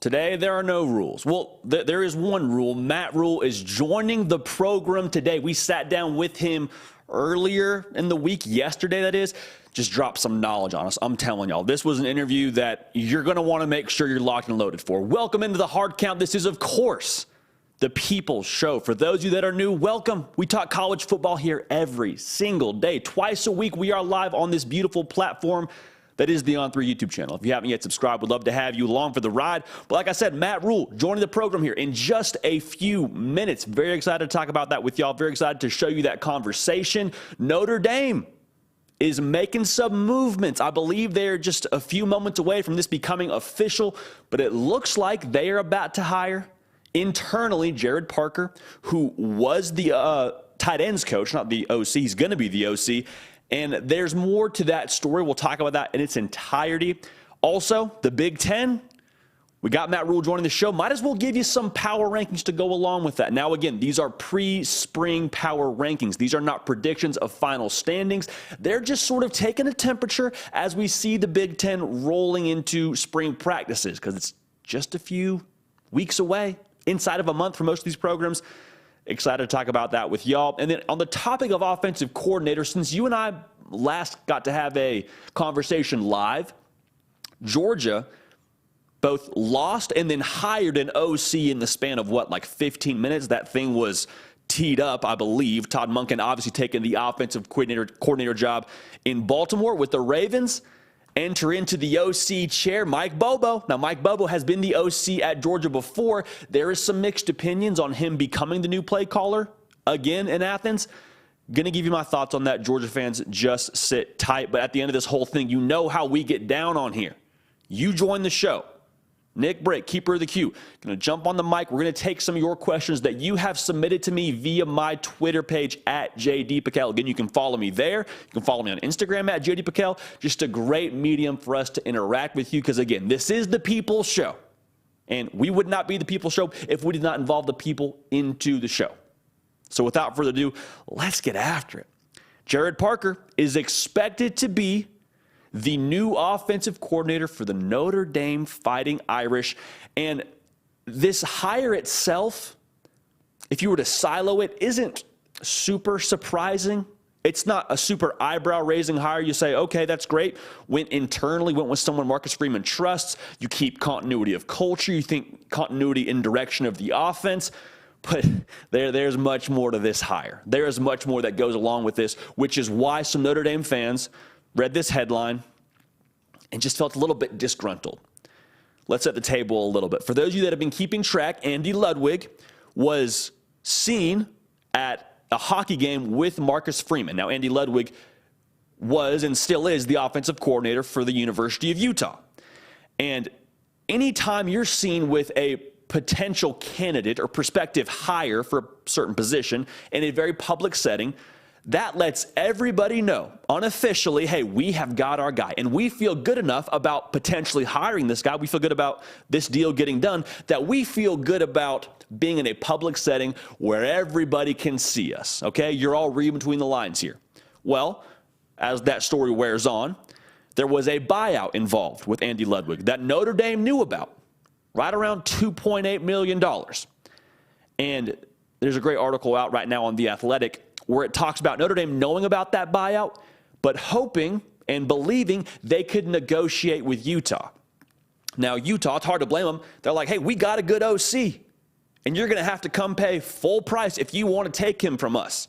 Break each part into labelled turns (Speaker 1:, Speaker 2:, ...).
Speaker 1: Today, there are no rules. Well, there is one rule. Matt Rhule is joining the program today. We sat down with him earlier in the week, yesterday that is, just dropped some knowledge on us. I'm telling y'all, this was an interview that you're going to want to make sure you're locked and loaded for. Welcome into the Hard Count. This is, of course, the People's Show. For those of you that are new, welcome. We talk college football here every single day. Twice a week, we are live on this beautiful platform that is the On3 YouTube channel. If you haven't yet subscribed, we'd love to have you along for the ride. But like I said, Matt Rhule joining the program here in just a few minutes. Very excited to talk about that with y'all. Very excited to show you that conversation. Notre Dame is making some movements. I believe they're just a few moments away from this becoming official, but it looks like they are about to hire internally Gerad Parker, who was the tight ends coach, not the OC. He's going to be the OC. And there's more to that story. We'll talk about that in its entirety. Also, the Big Ten. We got Matt Rhule joining the show. Might as well give you some power rankings to go along with that. Now, again, these are pre-spring power rankings. These are not predictions of final standings. They're just sort of taking a temperature as we see the Big Ten rolling into spring practices, because it's just a few weeks away, inside of a month for most of these programs. Excited to talk about that with y'all. And then on the topic of offensive coordinator, since you and I last got to have a conversation live, Georgia both lost and then hired an OC in the span of, what, like 15 minutes? That thing was teed up, I believe. Todd Monken obviously taking the offensive coordinator job in Baltimore with the Ravens. Enter into the OC chair, Mike Bobo. Now, Mike Bobo has been the OC at Georgia before. There is some mixed opinions on him becoming the new play caller again in Athens. Going to give you my thoughts on that. Georgia fans, just sit tight. But at the end of this whole thing, you know how we get down on here. You join the show. Nick Brick, keeper of the queue, going to jump on the mic. We're going to take some of your questions that you have submitted to me via my Twitter page at JD Pickell. Again, you can follow me there. You can follow me on Instagram at JD Pickell. Just a great medium for us to interact with you because, again, this is the People's Show. And we would not be the People's Show if we did not involve the people into the show. So without further ado, let's get after it. Gerad Parker is expected to be the new offensive coordinator for the Notre Dame Fighting Irish. And this hire itself, if you were to silo it, isn't super surprising. It's not a super eyebrow-raising hire. You say, okay, that's great. Went internally, went with someone Marcus Freeman trusts. You keep continuity of culture. You think continuity in direction of the offense. But there's much more to this hire. There is much more that goes along with this, which is why some Notre Dame fans read this headline and just felt a little bit disgruntled. Let's set the table a little bit. For those of you that have been keeping track, Andy Ludwig was seen at a hockey game with Marcus Freeman. Now, Andy Ludwig was and still is the offensive coordinator for the University of Utah. And anytime you're seen with a potential candidate or prospective hire for a certain position in a very public setting, that lets everybody know unofficially, hey, we have got our guy. And we feel good enough about potentially hiring this guy. We feel good about this deal getting done, that we feel good about being in a public setting where everybody can see us, okay? You're all reading between the lines here. Well, as that story wears on, there was a buyout involved with Andy Ludwig that Notre Dame knew about, right around $2.8 million. And there's a great article out right now on The Athletic where it talks about Notre Dame knowing about that buyout, but hoping and believing they could negotiate with Utah. Now, Utah, it's hard to blame them. They're like, hey, we got a good OC, and you're going to have to come pay full price if you want to take him from us.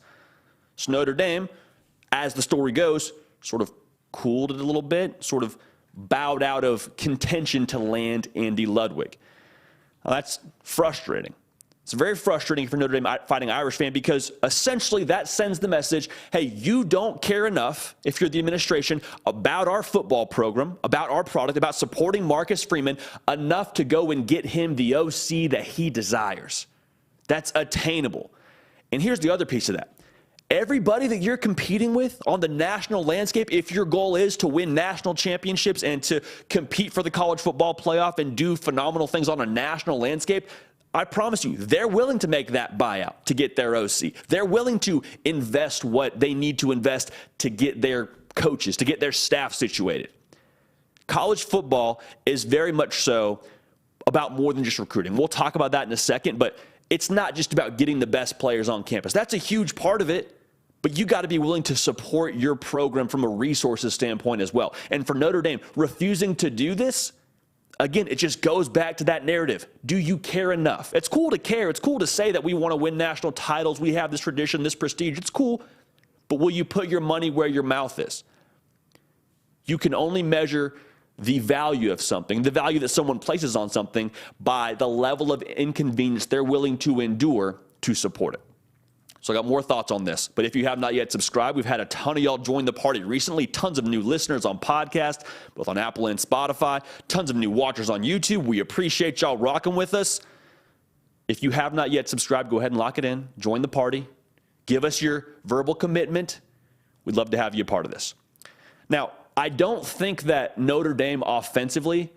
Speaker 1: So Notre Dame, as the story goes, sort of cooled it a little bit, sort of bowed out of contention to land Andy Ludwig. Now, that's frustrating. It's very frustrating for Notre Dame Fighting Irish fan because essentially that sends the message, hey, you don't care enough, if you're the administration, about our football program, about our product, about supporting Marcus Freeman enough to go and get him the OC that he desires. That's attainable. And here's the other piece of that. Everybody that you're competing with on the national landscape, if your goal is to win national championships and to compete for the college football playoff and do phenomenal things on a national landscape, I promise you, they're willing to make that buyout to get their OC. They're willing to invest what they need to invest to get their coaches, to get their staff situated. College football is very much so about more than just recruiting. We'll talk about that in a second, but it's not just about getting the best players on campus. That's a huge part of it, but you got to be willing to support your program from a resources standpoint as well. And for Notre Dame, refusing to do this, again, it just goes back to that narrative. Do you care enough? It's cool to care. It's cool to say that we want to win national titles. We have this tradition, this prestige. It's cool. But will you put your money where your mouth is? You can only measure the value of something, the value that someone places on something, by the level of inconvenience they're willing to endure to support it. So I got more thoughts on this, but if you have not yet subscribed, we've had a ton of y'all join the party recently, tons of new listeners on podcast, both on Apple and Spotify, tons of new watchers on YouTube. We appreciate y'all rocking with us. If you have not yet subscribed, go ahead and lock it in, join the party, give us your verbal commitment. We'd love to have you a part of this. Now, I don't think that Notre Dame offensively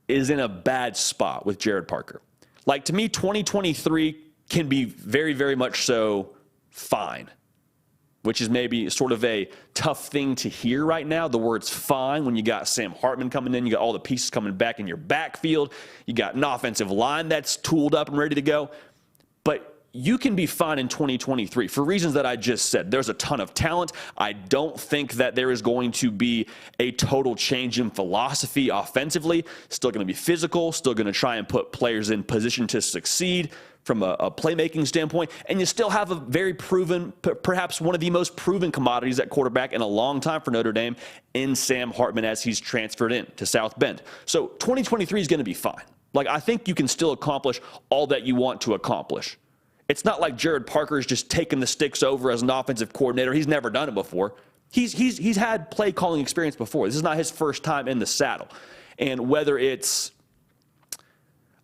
Speaker 1: is in a bad spot with Gerad Parker. Like, to me, 2023 can be very, very much so fine, which is maybe sort of a tough thing to hear right now. The word's fine when you got Sam Hartman coming in, you got all the pieces coming back in your backfield, you got an offensive line that's tooled up and ready to go. But you can be fine in 2023 for reasons that I just said. There's a ton of talent. I don't think that there is going to be a total change in philosophy offensively. Still going to be physical, still going to try and put players in position to succeed from a playmaking standpoint. And you still have a very proven, perhaps one of the most proven commodities at quarterback in a long time for Notre Dame, in Sam Hartman, as he's transferred in to South Bend. So 2023 is going to be fine. Like, I think you can still accomplish all that you want to accomplish. It's not like Gerad Parker is just taking the sticks over as an offensive coordinator. He's never done it before. He's had play calling experience before. This is not his first time in the saddle. And whether it's,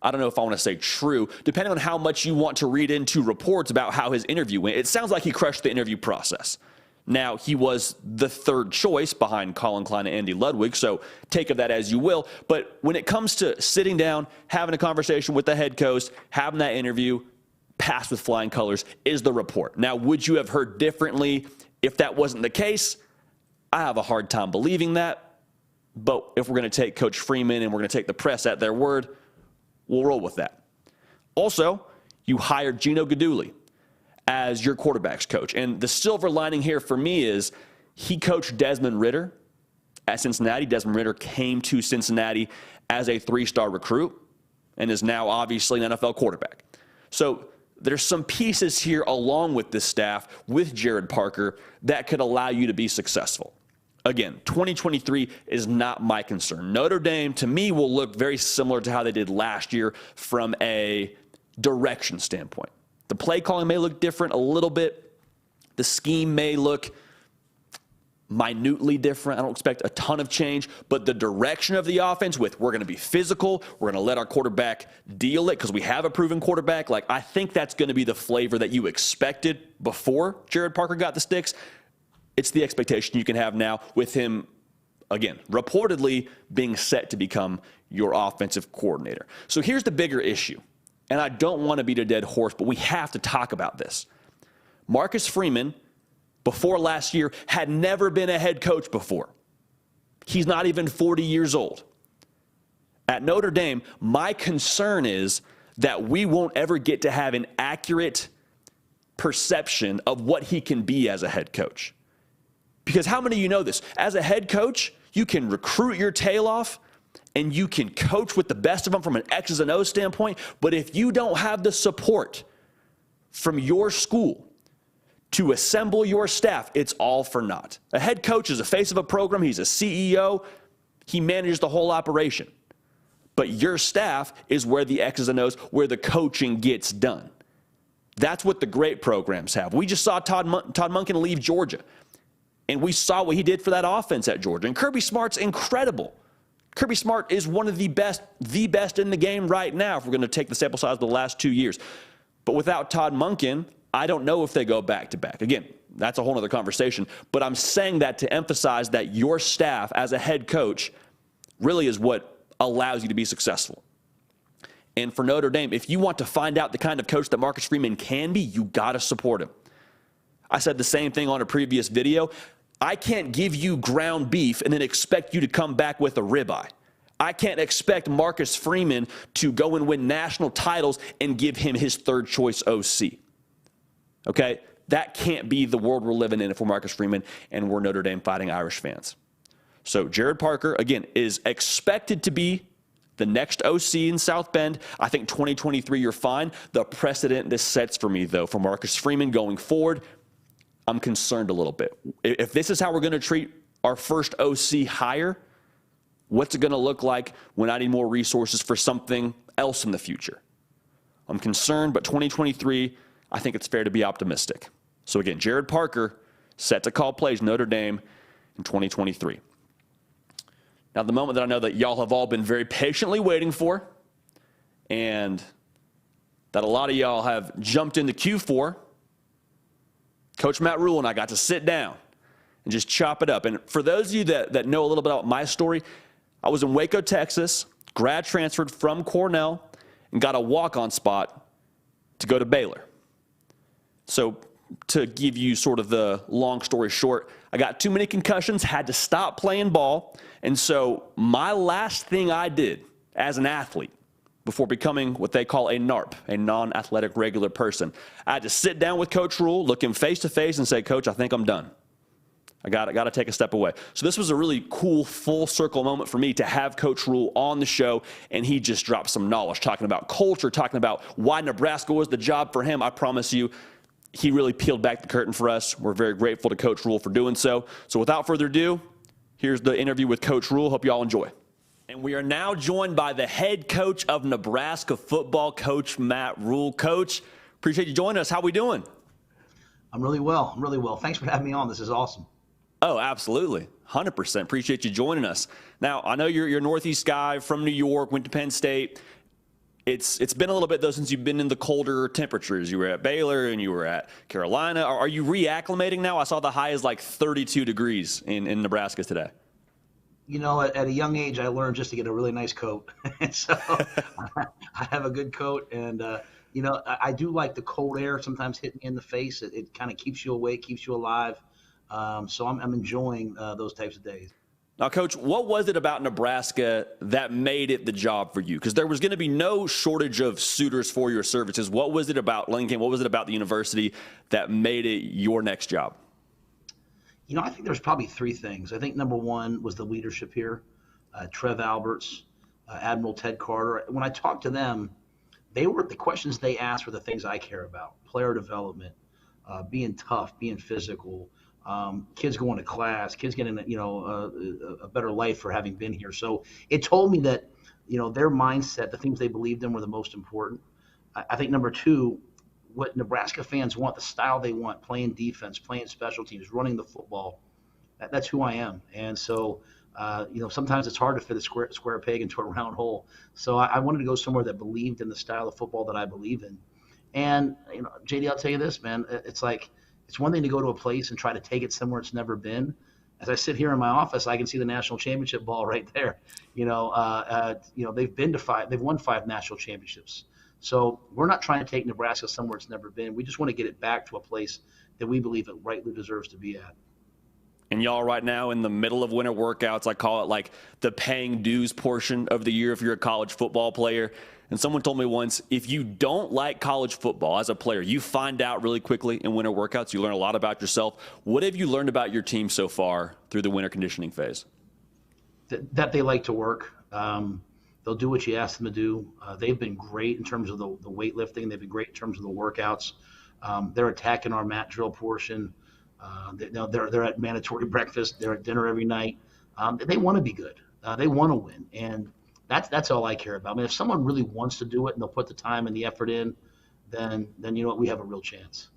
Speaker 1: I don't know if I want to say true, depending on how much you want to read into reports about how his interview went, it sounds like he crushed the interview process. Now, he was the third choice behind Colin Klein and Andy Ludwig, so take of that as you will. But when it comes to sitting down, having a conversation with the head coach, having that interview, passed with flying colors is the report. Now, would you have heard differently if that wasn't the case? I have a hard time believing that. But if we're going to take Coach Freeman and we're going to take the press at their word, we'll roll with that. Also, you hired Gino Guidugli as your quarterback's coach. And the silver lining here for me is he coached Desmond Ridder at Cincinnati. Desmond Ridder came to Cincinnati as a 3-star recruit and is now obviously an NFL quarterback. So there's some pieces here along with this staff, with Gerad Parker, that could allow you to be successful. Again, 2023 is not my concern. Notre Dame, to me, will look very similar to how they did last year from a direction standpoint. The play calling may look different a little bit. The scheme may look minutely different. I don't expect a ton of change, but the direction of the offense with we're going to be physical, we're going to let our quarterback deal it because we have a proven quarterback. Like, I think that's going to be the flavor that you expected before Gerad Parker got the sticks. It's the expectation you can have now with him, again, reportedly being set to become your offensive coordinator. So here's the bigger issue, and I don't want to beat a dead horse, but we have to talk about this. Marcus Freeman, before last year, had never been a head coach before. He's not even 40 years old. At Notre Dame, my concern is that we won't ever get to have an accurate perception of what he can be as a head coach. Because how many of you know this? As a head coach, you can recruit your tail off and you can coach with the best of them from an X's and O's standpoint, but if you don't have the support from your school to assemble your staff, it's all for naught. A head coach is the face of a program. He's a CEO. He manages the whole operation. But your staff is where the X's and O's, where the coaching gets done. That's what the great programs have. We just saw Todd Monken leave Georgia, and we saw what he did for that offense at Georgia. And Kirby Smart's incredible. Kirby Smart is one of the best in the game right now if we're going to take the sample size of the last 2 years. But without Todd Monken, I don't know if they go back-to-back. Again, that's a whole other conversation. But I'm saying that to emphasize that your staff as a head coach really is what allows you to be successful. And for Notre Dame, if you want to find out the kind of coach that Marcus Freeman can be, you got to support him. I said the same thing on a previous video. I can't give you ground beef and then expect you to come back with a ribeye. I can't expect Marcus Freeman to go and win national titles and give him his third choice OC. Okay? That can't be the world we're living in if we're Marcus Freeman and we're Notre Dame Fighting Irish fans. So Gerad Parker, again, is expected to be the next OC in South Bend. I think 2023, you're fine. The precedent this sets for me, though, for Marcus Freeman going forward, I'm concerned a little bit. If this is how we're going to treat our first OC hire, what's it going to look like when I need more resources for something else in the future? I'm concerned, but 2023, I think it's fair to be optimistic. So again, Gerad Parker set to call plays Notre Dame in 2023. Now, the moment that I know that y'all have all been very patiently waiting for, and that a lot of y'all have jumped in the queue for, Coach Matt Rhule and I got to sit down and just chop it up. And for those of you that know a little bit about my story, I was in Waco, Texas, grad transferred from Cornell, and got a walk-on spot to go to Baylor. So to give you sort of the long story short, I got too many concussions, had to stop playing ball. And so my last thing I did as an athlete before becoming what they call a NARP, a non-athletic regular person, I had to sit down with Coach Rhule, look him face to face and say, Coach, I think I'm done. I got to take a step away. So this was a really cool full circle moment for me to have Coach Rhule on the show, and he just dropped some knowledge, talking about culture, talking about why Nebraska was the job for him. I promise you, he really peeled back the curtain for us. We're very grateful to Coach Rhule for doing so. So without further ado, here's the interview with Coach Rhule. Hope you all enjoy. And we are now joined by the head coach of Nebraska football, Coach Matt Rhule. Coach, appreciate you joining us. How we doing?
Speaker 2: I'm really well. Thanks for having me on. This is awesome.
Speaker 1: Oh, absolutely. 100%. Appreciate you joining us. Now, I know you're a Northeast guy from New York, went to Penn State. It's been a little bit, though, since you've been in the colder temperatures. You were at Baylor and you were at Carolina. Are you reacclimating now? I saw the high is like 32 degrees in Nebraska today.
Speaker 2: You know, at a young age, I learned just to get a really nice coat. And so I have a good coat. And, you know, I do like the cold air sometimes hitting me in the face. It kind of keeps you awake, keeps you alive. So I'm enjoying those types of days.
Speaker 1: Now, Coach, what was it about Nebraska that made it the job for you? Because there was going to be no shortage of suitors for your services. What was it about Lincoln? What was it about the university that made it your next job?
Speaker 2: You know, I think there's probably three things. I think number one was the leadership here. Trev Alberts, Admiral Ted Carter. When I talked to them, the questions they asked were the things I care about: player development, being tough, being physical. Kids going to class, kids getting, a better life for having been here. So it told me that, their mindset, the things they believed in were the most important. I think number two, what Nebraska fans want, the style they want, playing defense, playing special teams, running the football, that's who I am. And so, sometimes it's hard to fit a square peg into a round hole. So I wanted to go somewhere that believed in the style of football that I believe in. And, JD, I'll tell you this, man, it's one thing to go to a place and try to take it somewhere it's never been. As I sit here in my office, I can see the national championship ball right there. They've won 5 national championships. So we're not trying to take Nebraska somewhere it's never been. We just want to get it back to a place that we believe it rightly deserves to be at.
Speaker 1: And y'all right now in the middle of winter workouts, I call it like the paying dues portion of the year if you're a college football player. And someone told me once, if you don't like college football as a player, you find out really quickly in winter workouts. You learn a lot about yourself. What have you learned about your team so far through the winter conditioning phase?
Speaker 2: That they like to work. They'll do what you ask them to do. They've been great in terms of the weightlifting. They've been great in terms of the workouts. They're attacking our mat drill portion. They're at mandatory breakfast. They're at dinner every night. They want to be good. They want to win. And that's all I care about. I mean, if someone really wants to do it and they'll put the time and the effort in, then you know what, we have a real chance.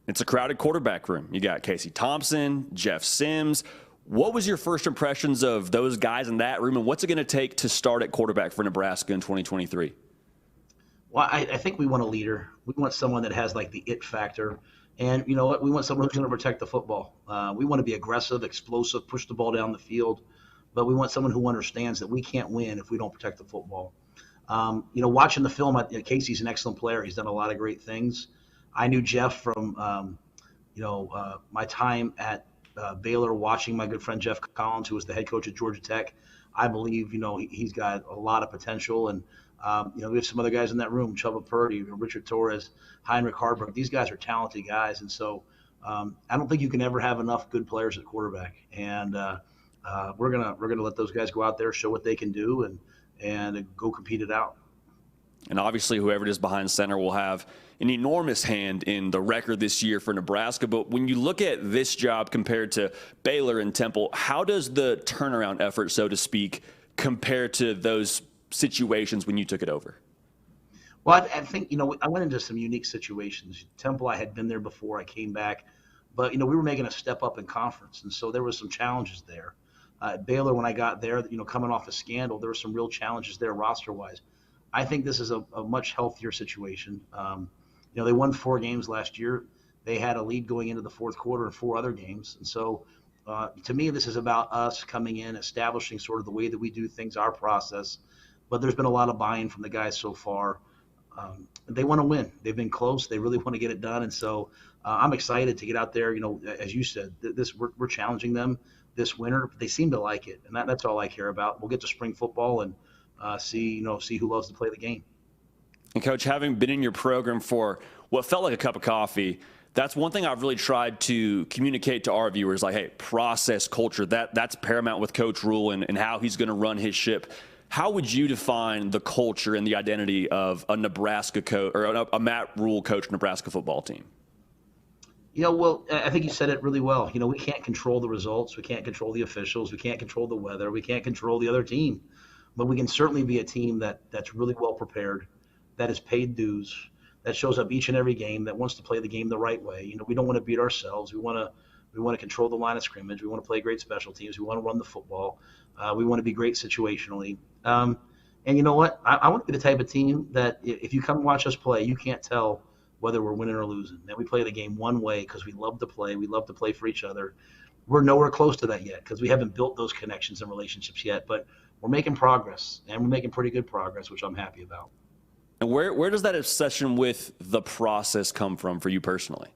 Speaker 1: It's a crowded quarterback room. You got Casey Thompson, Jeff Sims. What was your first impressions of those guys in that room, and what's it going to take to start at quarterback for Nebraska in 2023?
Speaker 2: Well, I think we want a leader. We want someone that has like the it factor. And you know what? We want someone who's going to protect the football. We want to be aggressive, explosive, push the ball down the field. But we want someone who understands that we can't win if we don't protect the football. Watching the film, Casey's an excellent player. He's done a lot of great things. I knew Jeff from, my time at Baylor, watching my good friend Jeff Collins, who was the head coach at Georgia Tech. I believe, he's got a lot of potential. And, we have some other guys in that room, Chuba Purdy, Richard Torres, Heinrich Haarberg. These guys are talented guys. And so I don't think you can ever have enough good players at quarterback. And we're gonna let those guys go out there, show what they can do, and go compete it out.
Speaker 1: And obviously, whoever it is behind center will have an enormous hand in the record this year for Nebraska. But when you look at this job compared to Baylor and Temple, how does the turnaround effort, so to speak, compare to those situations when you took it over?
Speaker 2: Well, I think, I went into some unique situations. Temple, I had been there before. I came back. But, we were making a step up in conference. And so there was some challenges there. Baylor, when I got there, coming off a scandal, there were some real challenges there roster-wise. I think this is a much healthier situation. They won 4 games last year. They had a lead going into the fourth quarter in 4 other games. And so to me, this is about us coming in, establishing sort of the way that we do things, our process. But there's been a lot of buy-in from the guys so far. They want to win. They've been close. They really want to get it done. And so I'm excited to get out there. As you said, we're challenging them this winter. They seem to like it, and that's all I care about. We'll get to spring football and see who loves to play the game.
Speaker 1: And Coach, having been in your program for what felt like a cup of coffee, that's one thing I've really tried to communicate to our viewers. Like, hey, process, culture, that's paramount with Coach Rhule and how he's going to run his ship. How would you define the culture and the identity of a Nebraska coach or a Matt Rhule coach Nebraska football team?
Speaker 2: Well, I think you said it really well. We can't control the results. We can't control the officials. We can't control the weather. We can't control the other team. But we can certainly be a team that's really well prepared, that has paid dues, that shows up each and every game, that wants to play the game the right way. We don't want to beat ourselves. We want to control the line of scrimmage. We want to play great special teams. We want to run the football. We want to be great situationally. And you know what? I want to be the type of team that if you come watch us play, you can't tell whether we're winning or losing. And we play the game one way because we love to play. We love to play for each other. We're nowhere close to that yet because we haven't built those connections and relationships yet. But we're making progress, and we're making pretty good progress, which I'm happy about.
Speaker 1: And where does that obsession with the process come from for you personally?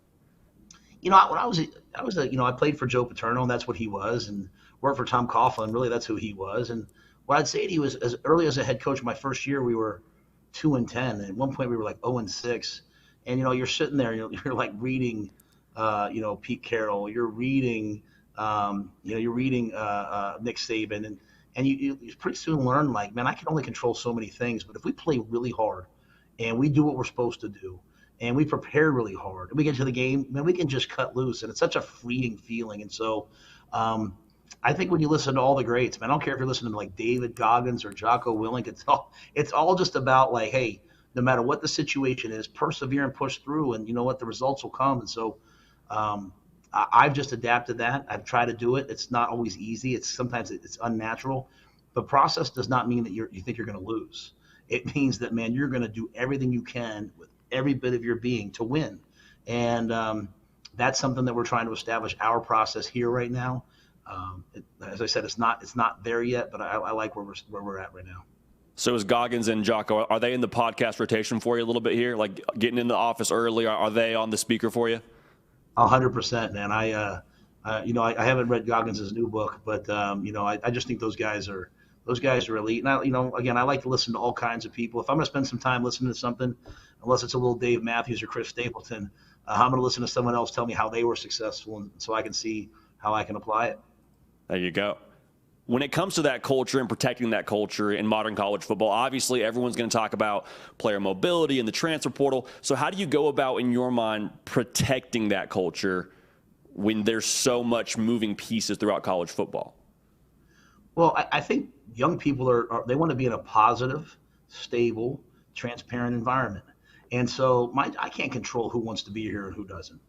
Speaker 2: When I played for Joe Paterno, and that's what he was, and worked for Tom Coughlin. Really, that's who he was. And what I'd say to you is, as early as a head coach, my first year, we were 2-10, and at one point we were like 0-6. And you're sitting there, and you're like reading, Pete Carroll. You're reading, Nick Saban, and you pretty soon learn, like, man, I can only control so many things. But if we play really hard, and we do what we're supposed to do, and we prepare really hard, and we get to the game, man, we can just cut loose, and it's such a freeing feeling. And so, I think when you listen to all the greats, man, I don't care if you're listening to like David Goggins or Jocko Willink, it's all just about like, hey, no matter what the situation is, persevere and push through, and you know what, the results will come. And so I've just adapted that. I've tried to do it. It's not always easy. Sometimes it's unnatural. The process does not mean that you think you're going to lose. It means that, man, you're going to do everything you can with every bit of your being to win. And that's something that we're trying to establish our process here right now. As I said, it's not there yet, but I like where we're at right now.
Speaker 1: So is Goggins and Jocko, are they in the podcast rotation for you a little bit here? Like getting in the office early, are they on the speaker for you?
Speaker 2: 100%, man. I haven't read Goggins' new book, but I just think those guys are elite. And again, I like to listen to all kinds of people. If I'm going to spend some time listening to something, unless it's a little Dave Matthews or Chris Stapleton, I'm going to listen to someone else tell me how they were successful, and so I can see how I can apply it.
Speaker 1: There you go. When it comes to that culture and protecting that culture in modern college football, obviously everyone's going to talk about player mobility and the transfer portal. So how do you go about, in your mind, protecting that culture when there's so much moving pieces throughout college football?
Speaker 2: Well, I think young people they want to be in a positive, stable, transparent environment. And so I can't control who wants to be here and who doesn't.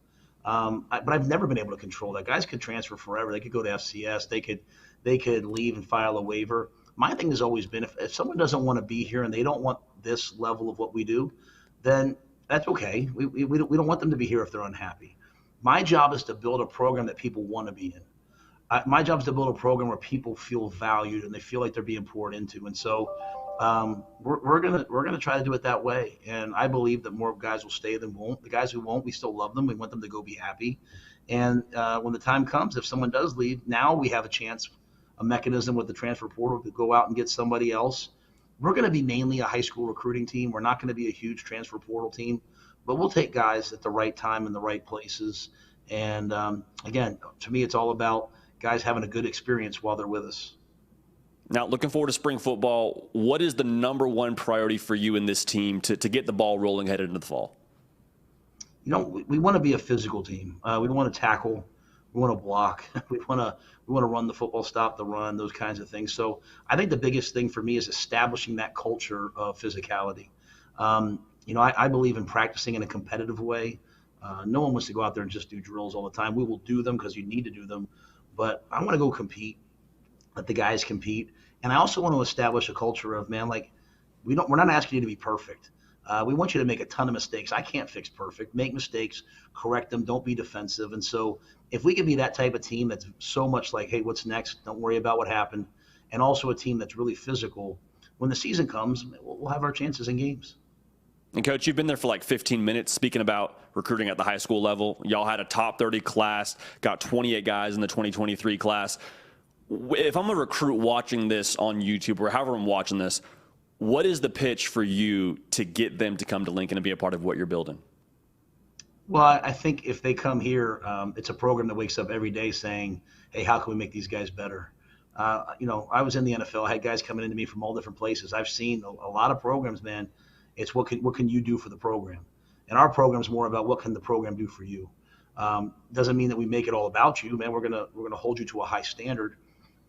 Speaker 2: But I've never been able to control that. Guys could transfer forever. They could go to FCS. They could leave and file a waiver. My thing has always been, if someone doesn't want to be here and they don't want this level of what we do, then that's okay. We don't want them to be here if they're unhappy. My job is to build a program that people want to be in. My job is to build a program where people feel valued and they feel like they're being poured into. And so we're gonna try to do it that way. And I believe that more guys will stay than won't. The guys who won't, we still love them. We want them to go be happy. And when the time comes, if someone does leave, now we have a chance a mechanism with the transfer portal to go out and get somebody else. We're going to be mainly a high school recruiting team. We're not going to be a huge transfer portal team, but we'll take guys at the right time in the right places. And again, to me, it's all about guys having a good experience while they're with us.
Speaker 1: Now, looking forward to spring football, what is the number one priority for you and this team to get the ball rolling headed into the fall?
Speaker 2: You know, we want to be a physical team. We want to tackle. We want to block. We want to run the football, stop the run, those kinds of things. So I think the biggest thing for me is establishing that culture of physicality. You know, I believe in practicing in a competitive way. No one wants to go out there and just do drills all the time. We will do them because you need to do them. But I want to go compete. Let the guys compete. And I also want to establish a culture of, man, like, we're not asking you to be perfect. We want you to make a ton of mistakes. I can't fix perfect. Make mistakes, correct them, don't be defensive. And so if we can be that type of team that's so much like, hey, what's next? Don't worry about what happened. And also a team that's really physical, when the season comes, we'll have our chances in games.
Speaker 1: And, Coach, you've been there for like 15 minutes speaking about recruiting at the high school level. Y'all had a top 30 class, got 28 guys in the 2023 class. If I'm a recruit watching this on YouTube or however I'm watching this, what is the pitch for you to get them to come to Lincoln and be a part of what you're building?
Speaker 2: Well, I think if they come here, it's a program that wakes up every day saying, hey, how can we make these guys better? You know, I was in the NFL. I had guys coming into me from all different places. I've seen a lot of programs, man. It's what can you do for the program? And our program's more about what can the program do for you. Doesn't mean that we make it all about you, man. We're gonna hold you to a high standard.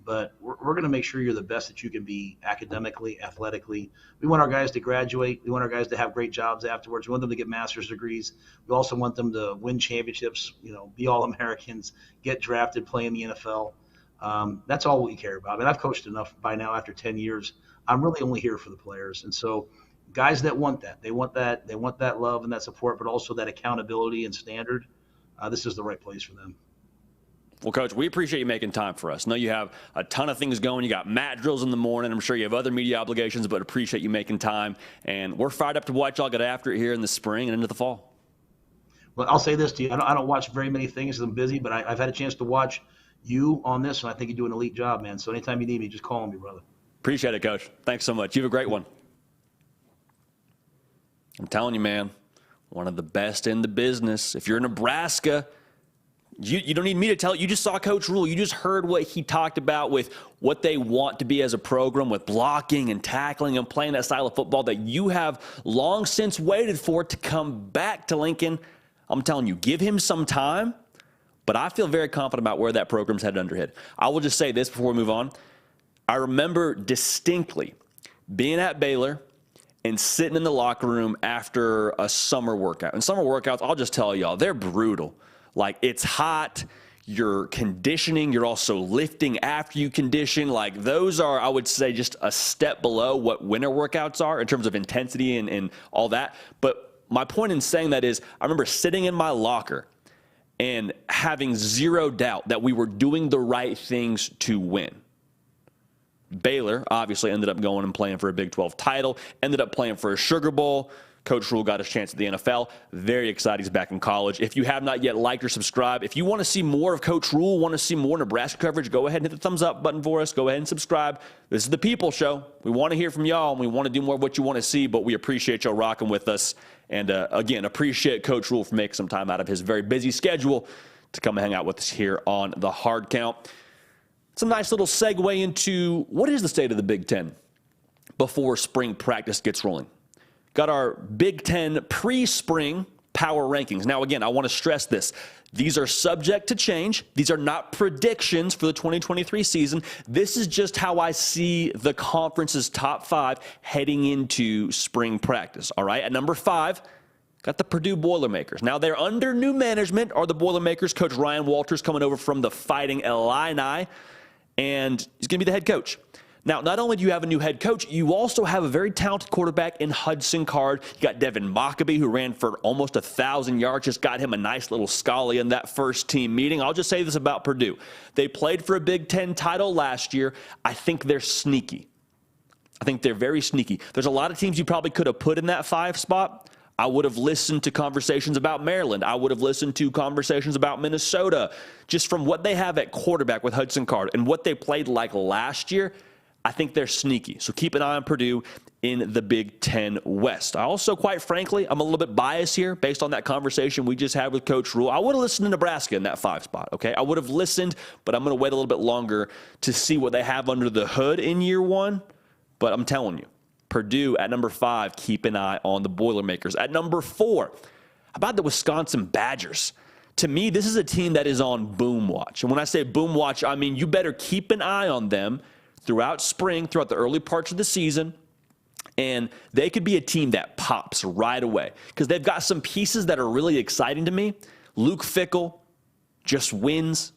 Speaker 2: But we're going to make sure you're the best that you can be academically, athletically. We want our guys to graduate. We want our guys to have great jobs afterwards. We want them to get master's degrees. We also want them to win championships, you know, be All-Americans, get drafted, play in the NFL. That's all we care about. I mean, I've coached enough by now after 10 years. I'm really only here for the players. And so guys that want that, they want that love and that support, but also that accountability and standard. This is the right place for them.
Speaker 1: Well, Coach, we appreciate you making time for us. I know you have a ton of things going. You got mat drills in the morning. I'm sure you have other media obligations, but appreciate you making time. And we're fired up to watch y'all get after it here in the spring and into the fall.
Speaker 2: Well, I'll say this to you. I don't watch very many things. I'm busy, but I've had a chance to watch you on this, and I think you do an elite job, man. So anytime you need me, just call on me, brother.
Speaker 1: Appreciate it, Coach. Thanks so much. You have a great one. I'm telling you, man, one of the best in the business. If you're in Nebraska, you don't need me to tell you. You just saw Coach Rhule. You just heard what he talked about with what they want to be as a program with blocking and tackling and playing that style of football that you have long since waited for to come back to Lincoln. I'm telling you, give him some time, but I feel very confident about where that program's headed under him. I will just say this before we move on. I remember distinctly being at Baylor and sitting in the locker room after a summer workout. And summer workouts, I'll just tell y'all, they're brutal. Like, it's hot, you're conditioning, you're also lifting after you condition. Like, those are, I would say, just a step below what winter workouts are in terms of intensity and all that. But my point in saying that is, I remember sitting in my locker and having zero doubt that we were doing the right things to win. Baylor obviously ended up going and playing for a Big 12 title, ended up playing for a Sugar Bowl. Coach Rhule got his chance at the NFL. Very excited he's back in college. If you have not yet liked or subscribed, if you want to see more of Coach Rhule, want to see more Nebraska coverage, go ahead and hit the thumbs up button for us. Go ahead and subscribe. This is the People Show. We want to hear from y'all, and we want to do more of what you want to see, but we appreciate y'all rocking with us. And, again, appreciate Coach Rhule for making some time out of his very busy schedule to come and hang out with us here on The Hard Count. It's a nice little segue into what is the state of the Big Ten before spring practice gets rolling. Got our Big Ten pre-spring power rankings. Now, again, I want to stress this. These are subject to change. These are not predictions for the 2023 season. This is just how I see the conference's top 5 heading into spring practice. All right, at number 5, got the Purdue Boilermakers. Now, they're under new management, are the Boilermakers. Coach Ryan Walters coming over from the Fighting Illini, and he's going to be the head coach. Now, not only do you have a new head coach, you also have a very talented quarterback in Hudson Card. You got Devin Mockabee, who ran for almost 1,000 yards, just got him a nice little Scully in that first team meeting. I'll just say this about Purdue. They played for a Big Ten title last year. I think they're sneaky. I think they're very sneaky. There's a lot of teams you probably could have put in that 5 spot. I would have listened to conversations about Maryland. I would have listened to conversations about Minnesota. Just from what they have at quarterback with Hudson Card and what they played like last year, I think they're sneaky. So keep an eye on Purdue in the Big Ten West. I also, quite frankly, I'm a little bit biased here based on that conversation we just had with Coach Rhule. I would have listened to Nebraska in that 5 spot, okay? I would have listened, but I'm going to wait a little bit longer to see what they have under the hood in year 1. But I'm telling you, Purdue at number 5, keep an eye on the Boilermakers. At number 4, how about the Wisconsin Badgers? To me, this is a team that is on boom watch. And when I say boom watch, I mean you better keep an eye on them throughout spring, throughout the early parts of the season. And they could be a team that pops right away because they've got some pieces that are really exciting to me. Luke Fickell just wins.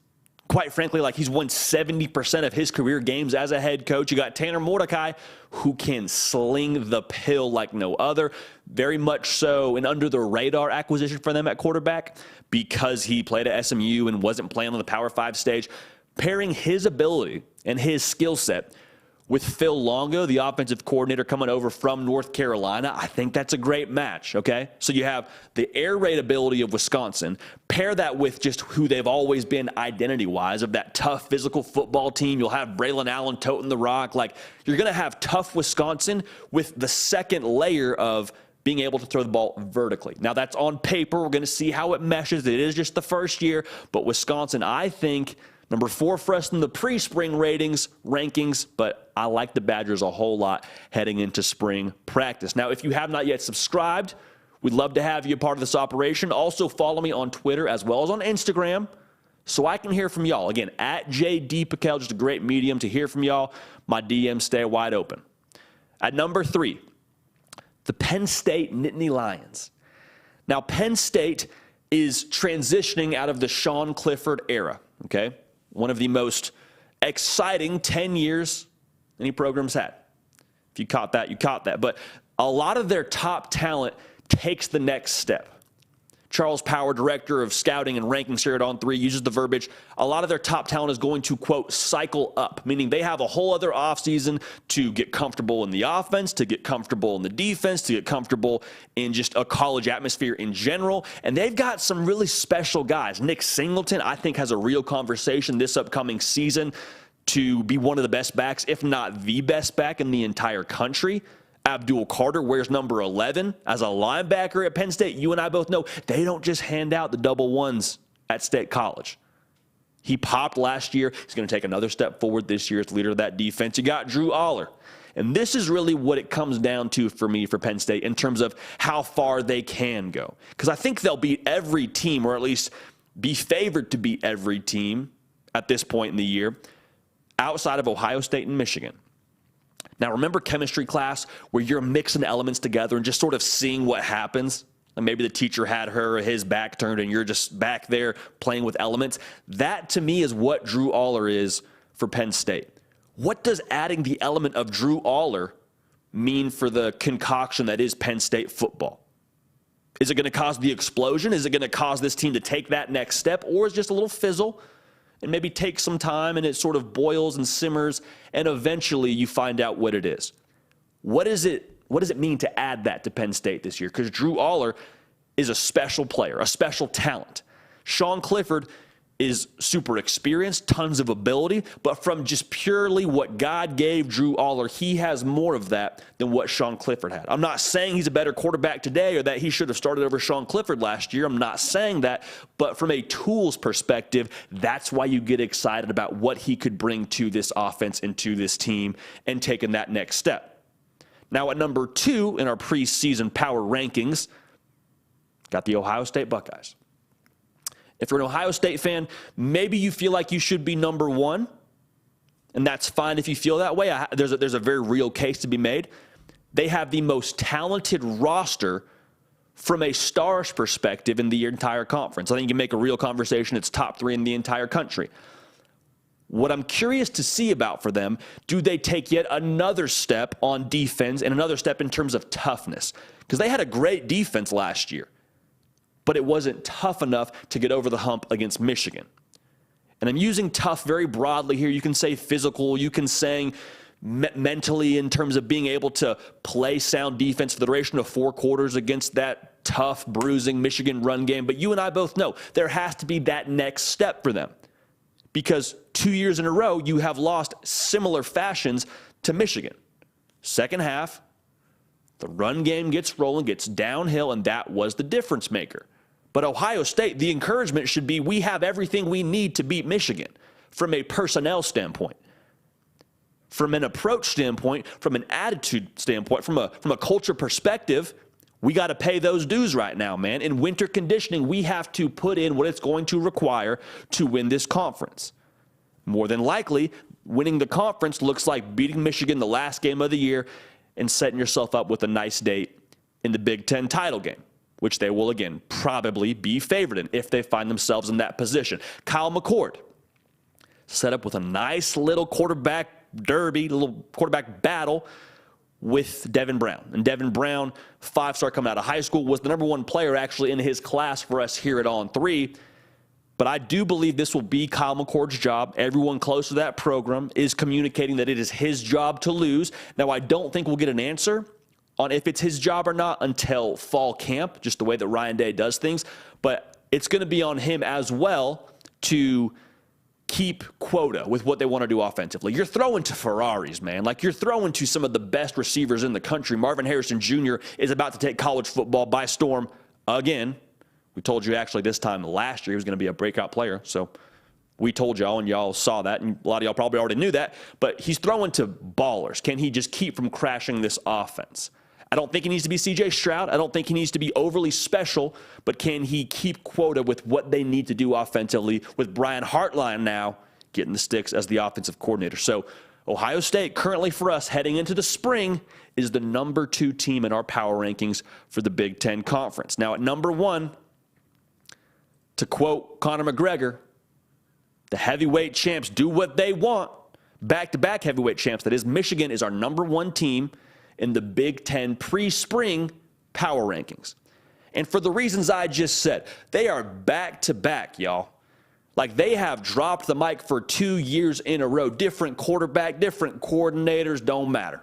Speaker 1: Quite frankly, like he's won 70% of his career games as a head coach. You got Tanner Mordecai, who can sling the pill like no other. Very much so an under-the-radar acquisition for them at quarterback because he played at SMU and wasn't playing on the Power 5 stage. Pairing his ability and his skill set with Phil Longo, the offensive coordinator coming over from North Carolina, I think that's a great match, okay? So you have the air raid ability of Wisconsin, pair that with just who they've always been identity-wise of that tough physical football team. You'll have Braylon Allen toting the rock. Like, you're going to have tough Wisconsin with the second layer of being able to throw the ball vertically. Now, that's on paper. We're going to see how it meshes. It is just the first year. But Wisconsin, I think, number 4 for us in the pre-spring rankings, but I like the Badgers a whole lot heading into spring practice. Now, if you have not yet subscribed, we'd love to have you a part of this operation. Also, follow me on Twitter as well as on Instagram so I can hear from y'all. Again, at JDPikel, just a great medium to hear from y'all. My DMs stay wide open. At number 3, the Penn State Nittany Lions. Now, Penn State is transitioning out of the Sean Clifford era, okay? One of the most exciting 10 years any program's had. If you caught that, you caught that. But a lot of their top talent takes the next step. Charles Power, director of scouting and rankings here at On3, uses the verbiage, a lot of their top talent is going to, quote, cycle up, meaning they have a whole other offseason to get comfortable in the offense, to get comfortable in the defense, to get comfortable in just a college atmosphere in general. And they've got some really special guys. Nick Singleton, I think, has a real conversation this upcoming season to be one of the best backs, if not the best back in the entire country. Abdul Carter wears number 11 as a linebacker at Penn State. You and I both know they don't just hand out the double ones at State College. He popped last year. He's going to take another step forward this year as leader of that defense. You got Drew Aller. And this is really what it comes down to for me for Penn State in terms of how far they can go. Because I think they'll beat every team, or at least be favored to beat every team at this point in the year outside of Ohio State and Michigan. Now, remember chemistry class where you're mixing elements together and just sort of seeing what happens? And maybe the teacher had her or his back turned and you're just back there playing with elements. That, to me, is what Drew Aller is for Penn State. What does adding the element of Drew Aller mean for the concoction that is Penn State football? Is it going to cause the explosion? Is it going to cause this team to take that next step? Or is it just a little fizzle? And maybe take some time and it sort of boils and simmers and eventually you find out what it is. What does it mean to add that to Penn State this year? Because Drew Aller is a special player, a special talent. Sean Clifford is super experienced, tons of ability, but from just purely what God gave Drew Aller, he has more of that than what Sean Clifford had. I'm not saying he's a better quarterback today or that he should have started over Sean Clifford last year. I'm not saying that, but from a tools perspective, that's why you get excited about what he could bring to this offense and to this team and taking that next step. Now at number 2 in our preseason power rankings, got the Ohio State Buckeyes. If you're an Ohio State fan, maybe you feel like you should be number 1, and that's fine if you feel that way. There's a very real case to be made. They have the most talented roster from a stars perspective in the entire conference. I think you can make a real conversation. It's top 3 in the entire country. What I'm curious to see about for them, do they take yet another step on defense and another step in terms of toughness? Because they had a great defense last year, but it wasn't tough enough to get over the hump against Michigan. And I'm using tough very broadly here. You can say physical. You can say mentally in terms of being able to play sound defense for the duration of 4 quarters against that tough, bruising Michigan run game. But you and I both know there has to be that next step for them, because 2 years in a row you have lost similar fashions to Michigan. Second half, the run game gets rolling, gets downhill, and that was the difference maker. But Ohio State, the encouragement should be we have everything we need to beat Michigan from a personnel standpoint, from an approach standpoint, from an attitude standpoint, from a culture perspective. We got to pay those dues right now, man. In winter conditioning, we have to put in what it's going to require to win this conference. More than likely, winning the conference looks like beating Michigan the last game of the year and setting yourself up with a nice date in the Big Ten title game, which they will, again, probably be favored in if they find themselves in that position. Kyle McCord set up with a nice little quarterback derby, little quarterback battle with Devin Brown. And Devin Brown, 5-star coming out of high school, was the number 1 player actually in his class for us here at On 3. But I do believe this will be Kyle McCord's job. Everyone close to that program is communicating that it is his job to lose. Now, I don't think we'll get an answer on if it's his job or not until fall camp, just the way that Ryan Day does things. But it's going to be on him as well to keep quota with what they want to do offensively. You're throwing to Ferraris, man. Like, you're throwing to some of the best receivers in the country. Marvin Harrison Jr. is about to take college football by storm again. We told you actually this time last year he was going to be a breakout player. So we told y'all, and y'all saw that, and a lot of y'all probably already knew that. But he's throwing to ballers. Can he just keep from crashing this offense? I don't think he needs to be C.J. Stroud. I don't think he needs to be overly special. But can he keep quota with what they need to do offensively with Brian Hartline now getting the sticks as the offensive coordinator? So Ohio State currently for us heading into the spring is the number 2 team in our power rankings for the Big Ten Conference. Now at number 1, to quote Conor McGregor, the heavyweight champs do what they want. Back-to-back heavyweight champs, that is, Michigan is our number 1 team in the Big Ten pre-spring power rankings. And for the reasons I just said, they are back-to-back, y'all. Like, they have dropped the mic for 2 years in a row. Different quarterback, different coordinators, don't matter.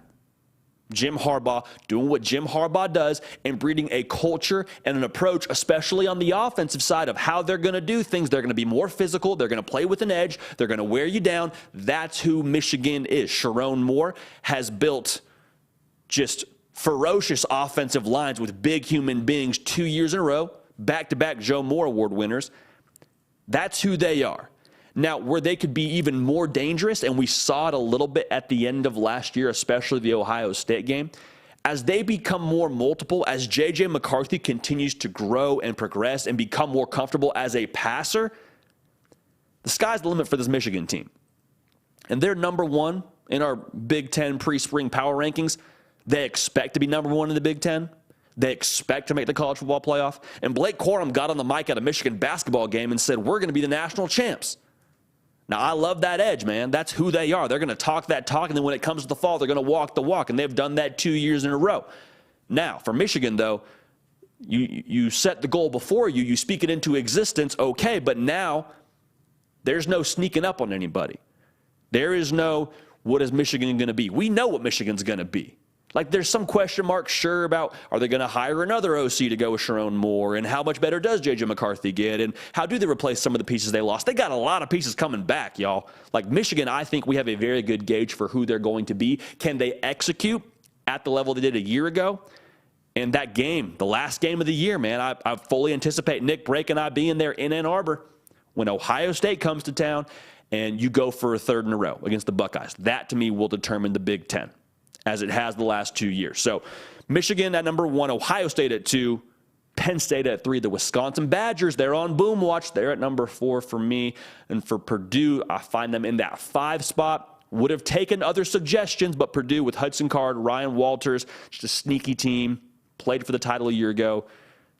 Speaker 1: Jim Harbaugh doing what Jim Harbaugh does and breeding a culture and an approach, especially on the offensive side, of how they're going to do things. They're going to be more physical. They're going to play with an edge. They're going to wear you down. That's who Michigan is. Sharon Moore has built just ferocious offensive lines with big human beings 2 years in a row, back-to-back Joe Moore Award winners. That's who they are. Now, where they could be even more dangerous, and we saw it a little bit at the end of last year, especially the Ohio State game, as they become more multiple, as J.J. McCarthy continues to grow and progress and become more comfortable as a passer, the sky's the limit for this Michigan team. And they're number 1 in our Big Ten pre-spring power rankings. They expect to be number 1 in the Big Ten. They expect to make the college football playoff. And Blake Corum got on the mic at a Michigan basketball game and said, we're going to be the national champs. Now, I love that edge, man. That's who they are. They're going to talk that talk, and then when it comes to the fall, they're going to walk the walk, and they've done that 2 years in a row. Now, for Michigan, though, you set the goal before you. You speak it into existence, okay, but now there's no sneaking up on anybody. There is no, what is Michigan going to be? We know what Michigan's going to be. Like, there's some question marks, sure, about are they going to hire another OC to go with Sharon Moore, and how much better does J.J. McCarthy get, and how do they replace some of the pieces they lost? They got a lot of pieces coming back, y'all. Like, Michigan, I think we have a very good gauge for who they're going to be. Can they execute at the level they did a year ago? And that game, the last game of the year, man, I fully anticipate Nick Brake and I being there in Ann Arbor when Ohio State comes to town, and you go for a third in a row against the Buckeyes. That, to me, will determine the Big Ten, as it has the last 2 years. So Michigan at number 1, Ohio State at 2, Penn State at 3. The Wisconsin Badgers, they're on boom watch. They're at number 4 for me. And for Purdue, I find them in that 5 spot. Would have taken other suggestions, but Purdue with Hudson Card, Ryan Walters, just a sneaky team, played for the title a year ago.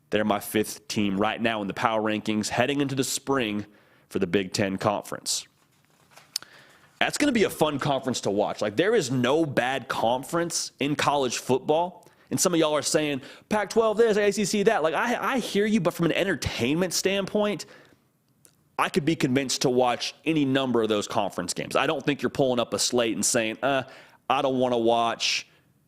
Speaker 1: They're my 5th team right now in the power rankings, heading into the spring for the Big Ten Conference. That's going to be a fun conference to watch. Like, there is no bad conference in college football. And some of y'all are saying, Pac-12 this, ACC that. Like, I hear you, but from an entertainment standpoint, I could be convinced to watch any number of those conference games. I don't think you're pulling up a slate and saying, I don't want to watch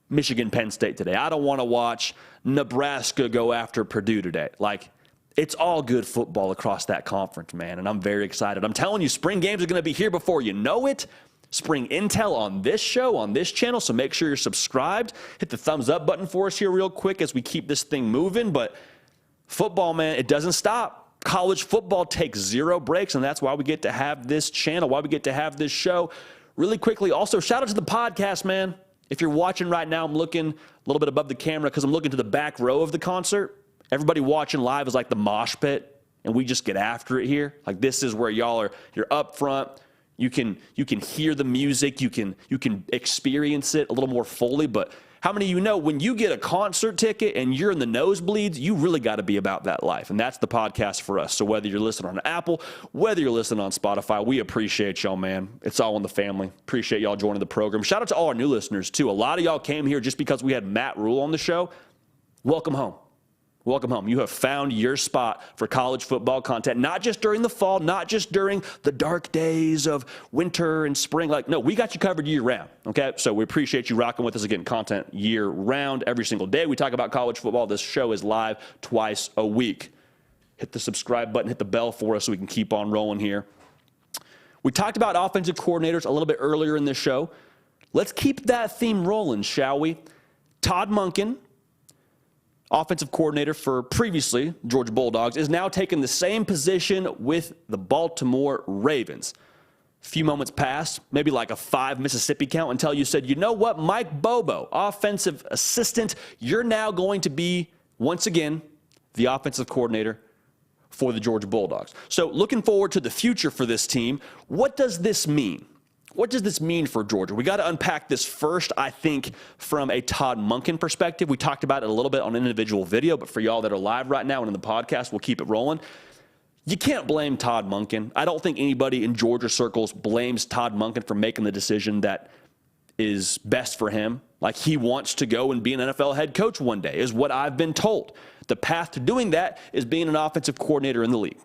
Speaker 1: Michigan Penn State today. I don't want to watch Nebraska go after Purdue today. Like, it's all good football across that conference, man, and I'm very excited. I'm telling you, spring games are going to be here before you know it. Spring intel on this show, on this channel, so make sure you're subscribed. Hit the thumbs up button for us here real quick as we keep this thing moving. But football, man, it doesn't stop. College football takes zero breaks, and that's why we get to have this channel, why we get to have this show. Really quickly, also, shout out to the podcast, man. If you're watching right now, I'm looking a little bit above the camera because I'm looking to the back row of the concert. Everybody watching live is like the mosh pit, and we just get after it here. Like, this is where y'all are. You're up front. You can hear the music. You can experience it a little more fully. But how many of you know when you get a concert ticket and you're in the nosebleeds, you really got to be about that life? And that's the podcast for us. So whether you're listening on Apple, whether you're listening on Spotify, we appreciate y'all, man. It's all in the family. Appreciate y'all joining the program. Shout out to all our new listeners, too. A lot of y'all came here just because we had Matt Rhule on the show. Welcome home. Welcome home. You have found your spot for college football content, not just during the fall, not just during the dark days of winter and spring. Like, no, we got you covered year round, okay? So we appreciate you rocking with us, again, content year round. Every single day we talk about college football. This show is live twice a week. Hit the subscribe button, hit the bell for us so we can keep on rolling here. We talked about offensive coordinators a little bit earlier in the show. Let's keep that theme rolling, shall we? Todd Monken, offensive coordinator for previously Georgia Bulldogs, is now taking the same position with the Baltimore Ravens. A few moments passed, maybe like a 5 Mississippi count, until you said, you know what, Mike Bobo, offensive assistant, you're now going to be, once again, the offensive coordinator for the Georgia Bulldogs. So looking forward to the future for this team, what does this mean? What does this mean for Georgia? We got to unpack this first, I think, from a Todd Monken perspective. We talked about it a little bit on an individual video, but for y'all that are live right now and in the podcast, we'll keep it rolling. You can't blame Todd Monken. I don't think anybody in Georgia circles blames Todd Monken for making the decision that is best for him. Like, he wants to go and be an NFL head coach one day, is what I've been told. The path to doing that is being an offensive coordinator in the league.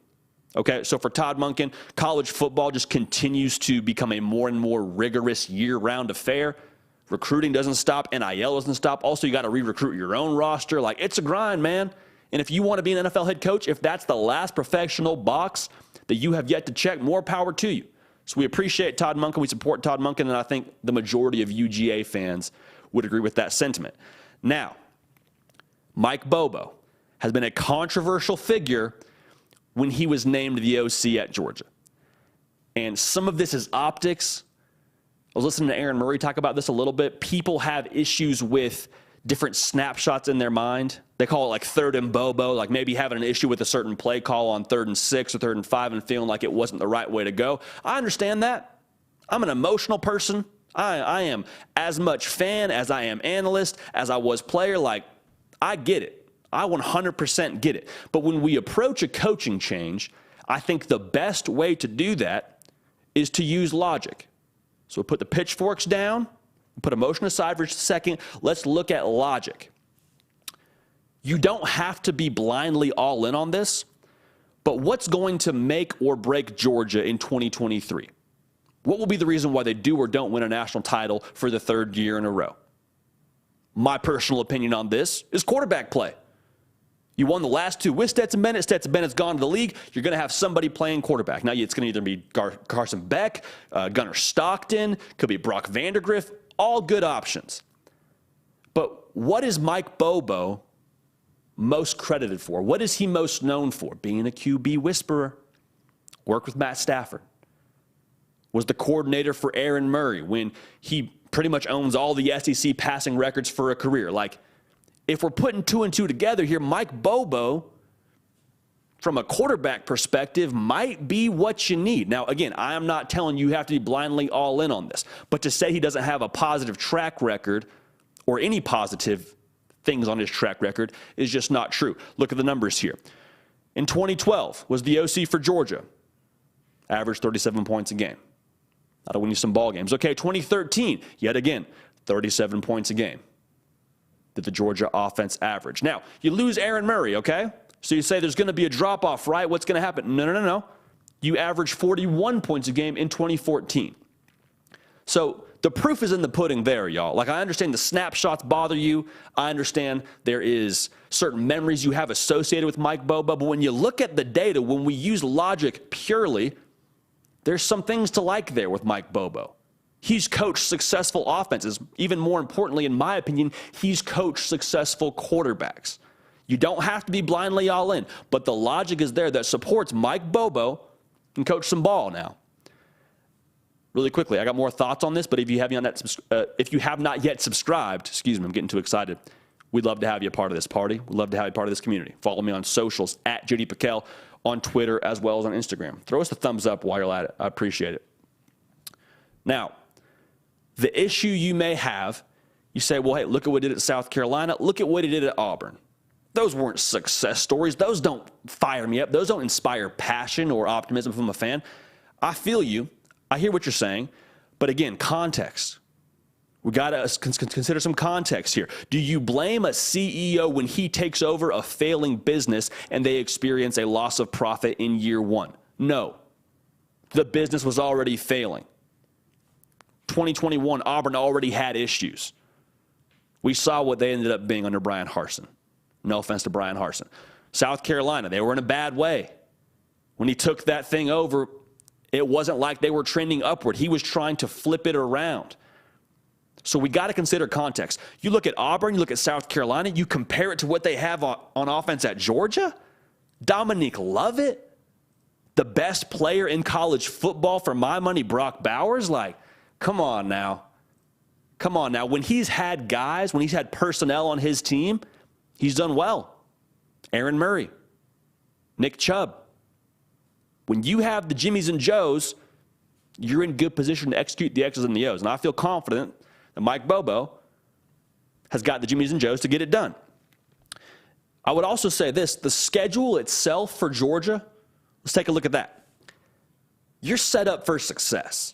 Speaker 1: Okay, so for Todd Monken, college football just continues to become a more and more rigorous year-round affair. Recruiting doesn't stop. NIL doesn't stop. Also, you got to re-recruit your own roster. Like, it's a grind, man. And if you want to be an NFL head coach, if that's the last professional box that you have yet to check, more power to you. So we appreciate Todd Monken. We support Todd Monken, and I think the majority of UGA fans would agree with that sentiment. Now, Mike Bobo has been a controversial figure when he was named the OC at Georgia. And some of this is optics. I was listening to Aaron Murray talk about this a little bit. People have issues with different snapshots in their mind. They call it like third and Bobo, like maybe having an issue with a certain play call on 3rd and 6 or 3rd and 5 and feeling like it wasn't the right way to go. I understand that. I'm an emotional person. I am as much fan as I am analyst, as I was player. Like, I get it. I 100% get it. But when we approach a coaching change, I think the best way to do that is to use logic. So we put the pitchforks down, put emotion aside for just a second. Let's look at logic. You don't have to be blindly all in on this, but what's going to make or break Georgia in 2023? What will be the reason why they do or don't win a national title for the 3rd year in a row? My personal opinion on this is quarterback play. You won the last 2 with Stetson Bennett. Stetson Bennett's gone to the league. You're going to have somebody playing quarterback. Now, it's going to either be Carson Beck, Gunnar Stockton, could be Brock Vandagriff, all good options. But what is Mike Bobo most credited for? What is he most known for? Being a QB whisperer. Worked with Matt Stafford. Was the coordinator for Aaron Murray when he pretty much owns all the SEC passing records for a career. Like, if we're putting 2 and 2 together here, Mike Bobo, from a quarterback perspective, might be what you need. Now, again, I am not telling you have to be blindly all in on this, but to say he doesn't have a positive track record or any positive things on his track record is just not true. Look at the numbers here. In 2012, was the OC for Georgia. Averaged 37 points a game. That'll win you some ball games. Okay, 2013, yet again, 37 points a game. Did the Georgia offense average. Now, you lose Aaron Murray, okay? So you say there's going to be a drop-off, right? What's going to happen? No. You average 41 points a game in 2014. So the proof is in the pudding there, y'all. Like, I understand the snapshots bother you. I understand there is certain memories you have associated with Mike Bobo. But when you look at the data, when we use logic purely, there's some things to like there with Mike Bobo. He's coached successful offenses. Even more importantly, in my opinion, he's coached successful quarterbacks. You don't have to be blindly all in, but the logic is there that supports Mike Bobo can coach some ball now. Really quickly, I got more thoughts on this, but if you have not yet subscribed, excuse me, I'm getting too excited. We'd love to have you a part of this party. We'd love to have you a part of this community. Follow me on socials at JD Piquel on Twitter as well as on Instagram. Throw us a thumbs up while you're at it. I appreciate it. Now, the issue you may have, you say, well, hey, look at what he did at South Carolina. Look at what he did at Auburn. Those weren't success stories. Those don't fire me up. Those don't inspire passion or optimism from a fan. I feel you. I hear what you're saying. But again, context. We got to consider some context here. Do you blame a CEO when he takes over a failing business and they experience a loss of profit in year one? No. The business was already failing. 2021, Auburn already had issues. We saw what they ended up being under Brian Harsin. No offense to Brian Harsin. South Carolina, they were in a bad way. When he took that thing over, it wasn't like they were trending upward. He was trying to flip it around. So we got to consider context. You look at Auburn, you look at South Carolina, you compare it to what they have on offense at Georgia. Dominique Lovett, the best player in college football for my money, Brock Bowers. Like, come on now. Come on now. When he's had guys, when he's had personnel on his team, he's done well. Aaron Murray, Nick Chubb. When you have the Jimmies and Joes, you're in good position to execute the X's and the O's. And I feel confident that Mike Bobo has got the Jimmies and Joes to get it done. I would also say this, the schedule itself for Georgia, let's take a look at that. You're set up for success.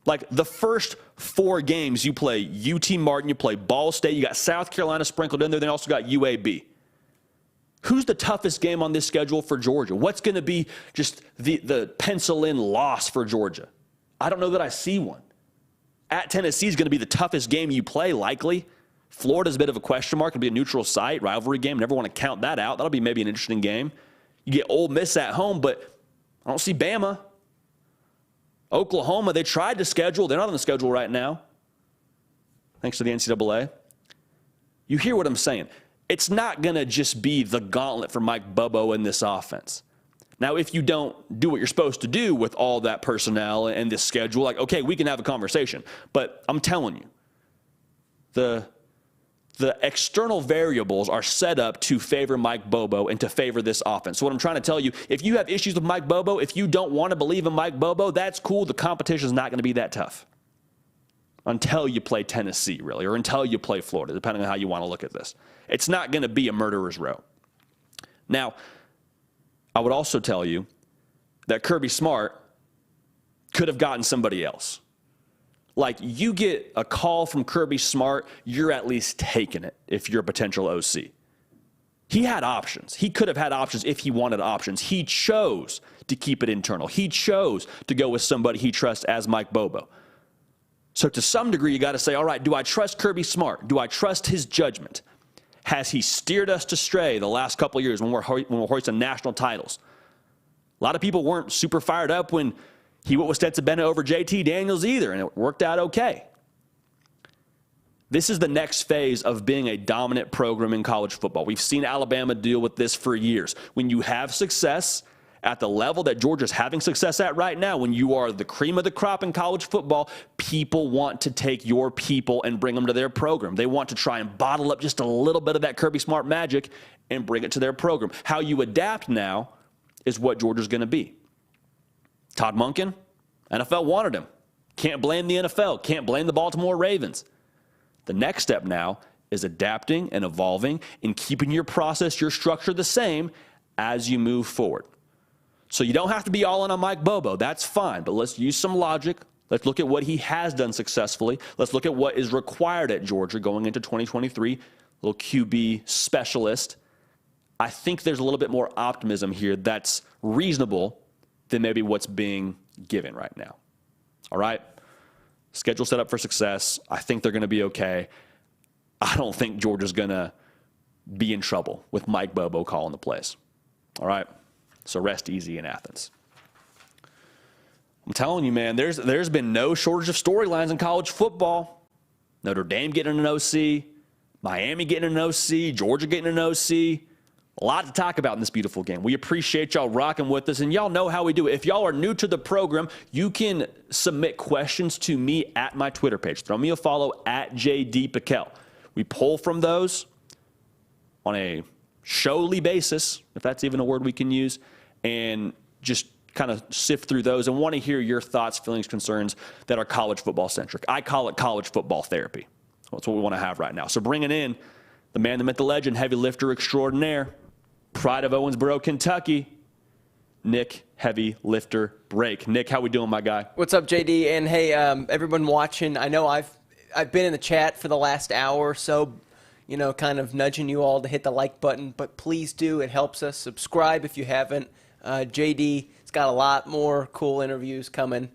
Speaker 1: Like the first 4 games, you play UT Martin, you play Ball State, you got South Carolina sprinkled in there, then you also got UAB. Who's the toughest game on this schedule for Georgia? What's going to be just the pencil-in loss for Georgia? I don't know that I see one. At Tennessee is going to be the toughest game you play, likely. Florida's a bit of a question mark. It'll be a neutral site, rivalry game. Never want to count that out. That'll be maybe an interesting game. You get Ole Miss at home, but I don't see Bama. Oklahoma, they tried to schedule. They're not on the schedule right now, thanks to the NCAA. You hear what I'm saying. It's not going to just be the gauntlet for Mike Bobo in this offense. Now, if you don't do what you're supposed to do with all that personnel and this schedule, like, okay, we can have a conversation. But I'm telling you, the external variables are set up to favor Mike Bobo and to favor this offense. So what I'm trying to tell you, if you have issues with Mike Bobo, if you don't want to believe in Mike Bobo, that's cool. The competition is not going to be that tough until you play Tennessee, really, or until you play Florida, depending on how you want to look at this. It's not going to be a murderer's row. Now, I would also tell you that Kirby Smart could have gotten somebody else. Like, you get a call from Kirby Smart, you're at least taking it if you're a potential OC. He had options. He could have had options if he wanted options. He chose to keep it internal. He chose to go with somebody he trusts as Mike Bobo. So to some degree, you got to say, all right, do I trust Kirby Smart? Do I trust his judgment? Has he steered us astray the last couple of years when we're hoisting national titles? A lot of people weren't super fired up when he went with Stetson Bennett over JT Daniels either, and it worked out okay. This is the next phase of being a dominant program in college football. We've seen Alabama deal with this for years. When you have success at the level that Georgia's having success at right now, when you are the cream of the crop in college football, people want to take your people and bring them to their program. They want to try and bottle up just a little bit of that Kirby Smart magic and bring it to their program. How you adapt now is what Georgia's going to be. Todd Monken, NFL wanted him. Can't blame the NFL. Can't blame the Baltimore Ravens. The next step now is adapting and evolving and keeping your process, your structure the same as you move forward. So you don't have to be all in on Mike Bobo. That's fine, but let's use some logic. Let's look at what he has done successfully. Let's look at what is required at Georgia going into 2023. Little QB specialist. I think there's a little bit more optimism here that's reasonable than maybe what's being given right now. All right? Schedule set up for success. I think they're going to be okay. I don't think Georgia's going to be in trouble with Mike Bobo calling the plays. All right? So rest easy in Athens. I'm telling you, man, there's been no shortage of storylines in college football. Notre Dame getting an OC, Miami getting an OC, Georgia getting an OC. A lot to talk about in this beautiful game. We appreciate y'all rocking with us, and y'all know how we do it. If y'all are new to the program, you can submit questions to me at my Twitter page. Throw me a follow at JD Piquel. We pull from those on a showly basis, if that's even a word we can use, and just kind of sift through those and want to hear your thoughts, feelings, concerns that are college football centric. I call it college football therapy. That's what we want to have right now. So bringing in the man, the myth, the legend, heavy lifter extraordinaire, pride of Owensboro, Kentucky, Nick, heavy lifter break. Nick, how we doing, my guy?
Speaker 3: What's up, JD? And hey, everyone watching, I know I've been in the chat for the last hour or so, kind of nudging you all to hit the like button, but please do. It helps us. Subscribe if you haven't. JD, it's got a lot more cool interviews coming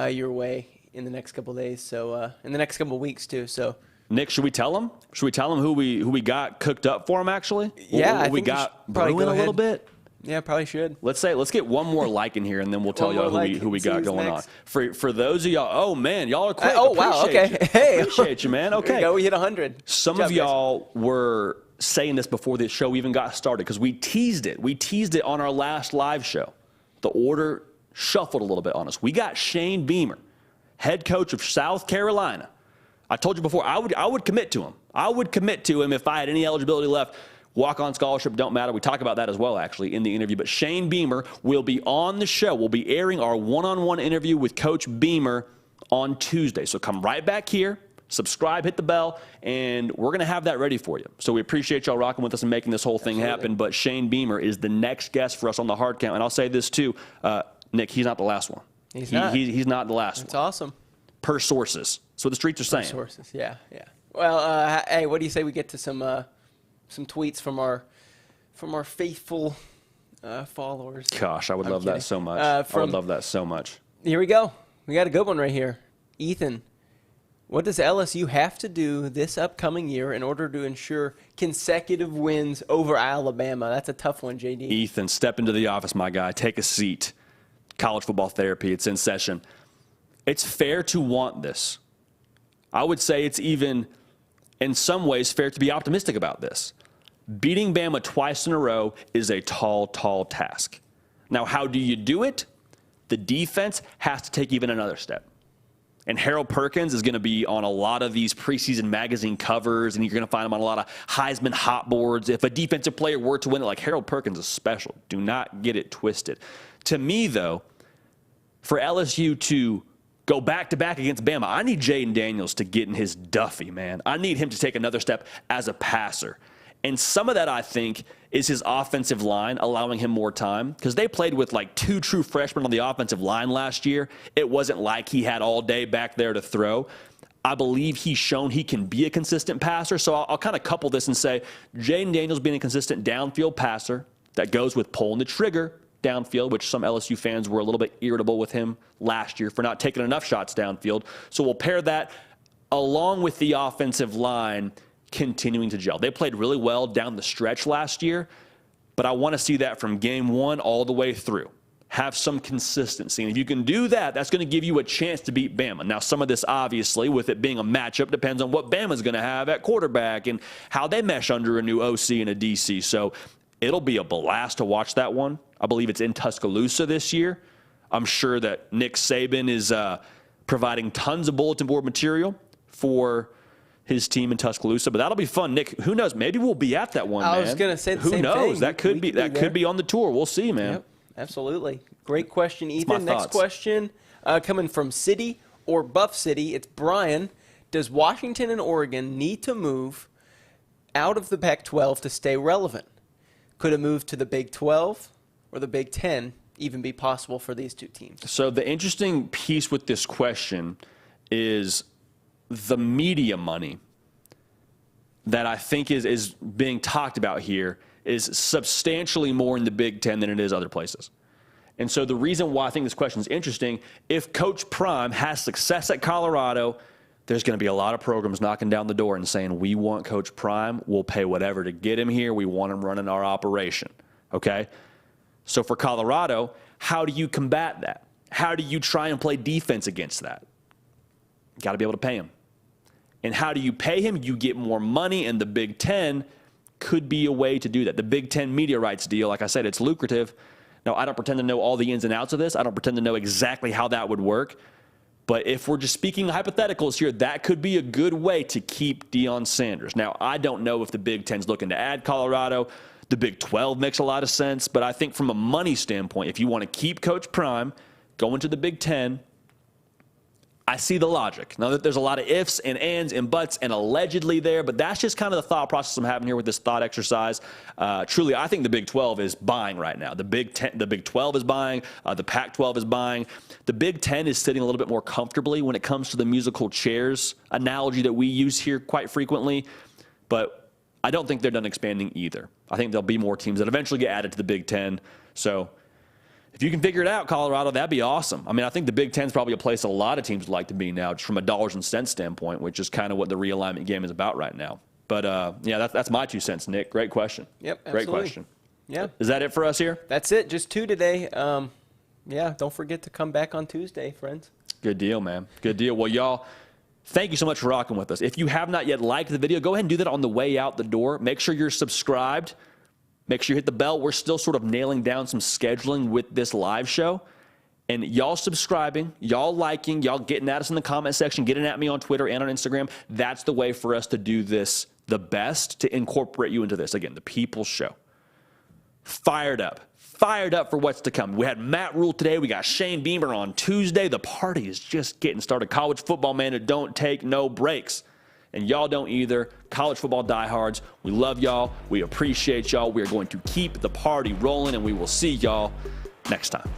Speaker 3: your way in the next couple of days, so in the next couple of weeks too. So,
Speaker 1: Nick, should we tell him? Should we tell him who we got cooked up for him? Actually,
Speaker 3: yeah,
Speaker 1: I think we got brewing a little bit.
Speaker 3: Yeah, probably should.
Speaker 1: Let's get one more like in here, and then we'll tell y'all who we got going on. For those of y'all, oh man, y'all are quick.
Speaker 3: Wow, okay.
Speaker 1: You.
Speaker 3: Hey,
Speaker 1: appreciate you, man. Okay,
Speaker 3: there you go. We hit 100.
Speaker 1: Some of y'all were saying this before the show even got started because we teased it. We teased it on our last live show. The order shuffled a little bit on us. We got Shane Beamer, head coach of South Carolina. I told you before, I would commit to him. I would commit to him if I had any eligibility left. Walk-on scholarship, don't matter. We talk about that as well, actually, in the interview. But Shane Beamer will be on the show. We'll be airing our one-on-one interview with Coach Beamer on Tuesday. So come right back here, subscribe, hit the bell, and we're going to have that ready for you. So we appreciate y'all rocking with us and making this whole thing happen. But Shane Beamer is the next guest for us on the hard count. And I'll say this, too. Nick, he's not the last one.
Speaker 3: He's not.
Speaker 1: He's not the last one.
Speaker 3: That's awesome.
Speaker 1: Per sources. That's what the streets are saying.
Speaker 3: Per sources, yeah. Well, hey, what do you say we get to some tweets from our faithful followers?
Speaker 1: Gosh, I would love that so much. I would love that so much.
Speaker 3: Here we go. We got a good one right here. Ethan, what does LSU have to do this upcoming year in order to ensure consecutive wins over Alabama? That's a tough one, JD.
Speaker 1: Ethan, step into the office, my guy. Take a seat. College football therapy, it's in session. It's fair to want this. I would say it's even, in some ways, fair to be optimistic about this. Beating Bama twice in a row is a tall, tall task. Now, how do you do it? The defense has to take even another step. And Harold Perkins is going to be on a lot of these preseason magazine covers, and you're going to find him on a lot of Heisman hot boards. If a defensive player were to win it, like Harold Perkins is special. Do not get it twisted. To me, though, for LSU to go back-to-back against Bama, I need Jaden Daniels to get in his Duffy, man. I need him to take another step as a passer. And some of that, I think, is his offensive line allowing him more time because they played with like two true freshmen on the offensive line last year. It wasn't like he had all day back there to throw. I believe he's shown he can be a consistent passer. So I'll kind of couple this and say Jaden Daniels being a consistent downfield passer that goes with pulling the trigger downfield, which some LSU fans were a little bit irritable with him last year for not taking enough shots downfield. So we'll pair that along with the offensive line continuing to gel. They played really well down the stretch last year, but I want to see that from game one all the way through. Have some consistency. And if you can do that, that's going to give you a chance to beat Bama. Now, some of this, obviously, with it being a matchup, depends on what Bama's going to have at quarterback and how they mesh under a new OC and a DC. So it'll be a blast to watch that one. I believe it's in Tuscaloosa this year. I'm sure that Nick Saban is providing tons of bulletin board material for his team in Tuscaloosa, but that'll be fun. Nick, who knows? Maybe we'll be at that one, man.
Speaker 3: I was going to say the same thing.
Speaker 1: Who knows? That could be on the tour. We'll see, man.
Speaker 3: Yep, absolutely. Great question, Ethan. Next question coming from City or Buff City. It's Brian. Does Washington and Oregon need to move out of the Pac-12 to stay relevant? Could a move to the Big 12 or the Big 10 even be possible for these two teams?
Speaker 1: So the interesting piece with this question is the media money that I think is being talked about here is substantially more in the Big 10 than it is other places. And so the reason why I think this question is interesting, if Coach Prime has success at Colorado, there's going to be a lot of programs knocking down the door and saying, we want Coach Prime. We'll pay whatever to get him here. We want him running our operation. Okay? So for Colorado, how do you combat that? How do you try and play defense against that? You got to be able to pay him. And how do you pay him? You get more money, and the Big Ten could be a way to do that. The Big Ten media rights deal, like I said, it's lucrative. Now, I don't pretend to know all the ins and outs of this. I don't pretend to know exactly how that would work. But if we're just speaking hypotheticals here, that could be a good way to keep Deion Sanders. Now, I don't know if the Big Ten's looking to add Colorado. The Big 12 makes a lot of sense. But I think from a money standpoint, if you want to keep Coach Prime, going to the Big Ten, I see the logic. Now, there's a lot of ifs and ands and buts and allegedly there, but that's just kind of the thought process I'm having here with this thought exercise. Truly, I think the Big 12 is buying right now. The Big 12 is buying. The Pac-12 is buying. The Big 10 is sitting a little bit more comfortably when it comes to the musical chairs analogy that we use here quite frequently. But I don't think they're done expanding either. I think there'll be more teams that eventually get added to the Big 10. So if you can figure it out, Colorado, that'd be awesome. I mean, I think the Big Ten is probably a place a lot of teams would like to be now, just from a dollars and cents standpoint, which is kind of what the realignment game is about right now. But, yeah, that's my 2 cents, Nick. Great question.
Speaker 3: Yep, absolutely.
Speaker 1: Great question.
Speaker 3: Yeah.
Speaker 1: Is that it for us here?
Speaker 3: That's it. Just 2 today. Yeah, don't forget to come back on Tuesday, friends.
Speaker 1: Good deal, man. Good deal. Well, y'all, thank you so much for rocking with us. If you have not yet liked the video, go ahead and do that on the way out the door. Make sure you're subscribed. Make sure you hit the bell. We're still sort of nailing down some scheduling with this live show. And y'all subscribing, y'all liking, y'all getting at us in the comment section, getting at me on Twitter and on Instagram. That's the way for us to do this the best, to incorporate you into this. Again, the People's Show. Fired up for what's to come. We had Matt Rhule today. We got Shane Beamer on Tuesday. The party is just getting started. College football, man, it don't take no breaks. And y'all don't either. College football diehards, we love y'all. We appreciate y'all. We are going to keep the party rolling, and we will see y'all next time.